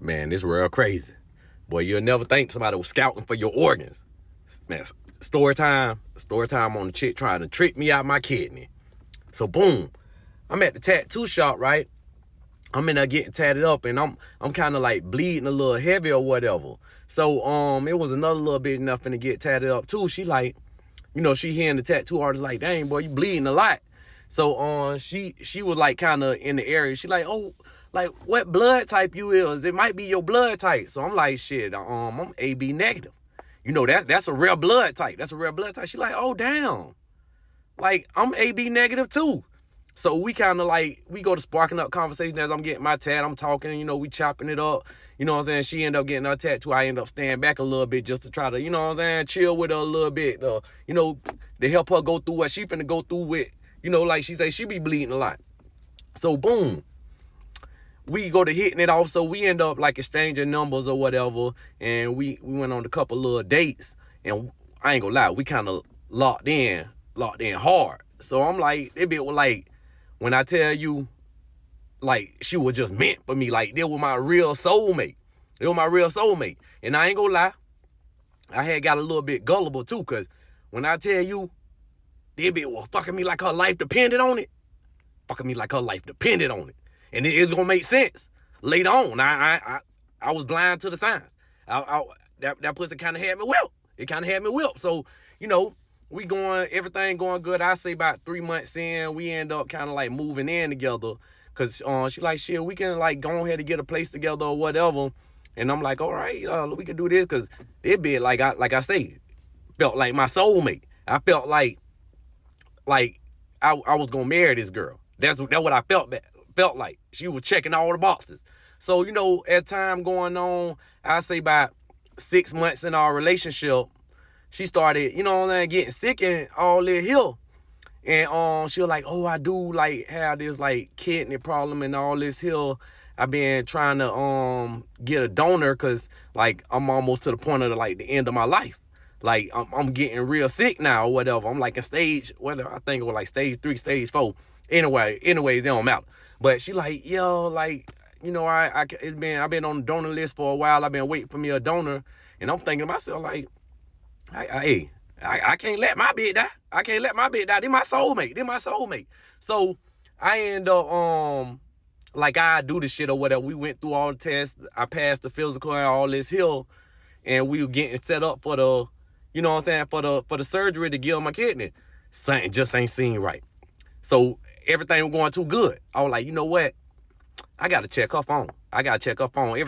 Man, this real crazy. Boy, you'll never think somebody was scouting for your organs. Man, story time on the chick trying to trick me out my kidney. So boom, I'm at the tattoo shop, right? I'm in there getting tatted up, and I'm kind of like bleeding a little heavy or whatever. So it was another little bit nothing to get tatted up too. She like, she hearing the tattoo artist like, dang boy, you bleeding a lot. So she was like kind of in the area. She like, oh, like what blood type you is? It might be your blood type. So I'm like, shit, I'm AB negative. That's a rare blood type. That's a rare blood type. She like, oh damn, like I'm AB negative too. So we kind of like, we go to sparking up conversation as I'm getting my tat. I'm talking, we chopping it up. You know what I'm saying? She ended up getting her tattoo. I end up staying back a little bit just to try to, chill with her a little bit. To help her go through what she finna go through with, like she say, she be bleeding a lot. So boom, we go to hitting it off. So we end up like exchanging numbers or whatever. And we went on a couple little dates. And I ain't gonna lie, we kind of locked in hard. So I'm like, it bit was like, when I tell you, like, she was just meant for me. Like, they were my real soulmate. And I ain't gonna lie, I had got a little bit gullible too, because when I tell you, that bitch was fucking me like her life depended on it. And it is gonna make sense later on. I was blind to the signs. That pussy kind of had me whipped. So, everything going good. I say about 3 months in, we end up kind of like moving in together. Cause she like, shit, we can like go ahead and get a place together or whatever. And I'm like, all right, we can do this. Cause it be like I say, felt like my soulmate. I felt like I was gonna marry this girl. That's what I felt like. She was checking all the boxes. So, as time going on, I say about 6 months in our relationship, she started, getting sick and all this here. And she was like, oh, I do like have this like kidney problem and all this here. I've been trying to get a donor because like I'm almost to the point of the end of my life. Like I'm getting real sick now or whatever. I'm like in stage, I think it was like stage 3, stage 4. Anyways, it don't matter. But she like, yo, like, I've been on the donor list for a while. I've been waiting for me a donor. And I'm thinking to myself like, I can't let my bitch die. They my soulmate. So I end up like I do this shit or whatever. We went through all the tests. I passed the physical and all this here, and we were getting set up for the, for the surgery to give my kidney. Something just ain't seen right. So everything was going too good. I was like, you know what? I gotta check her phone.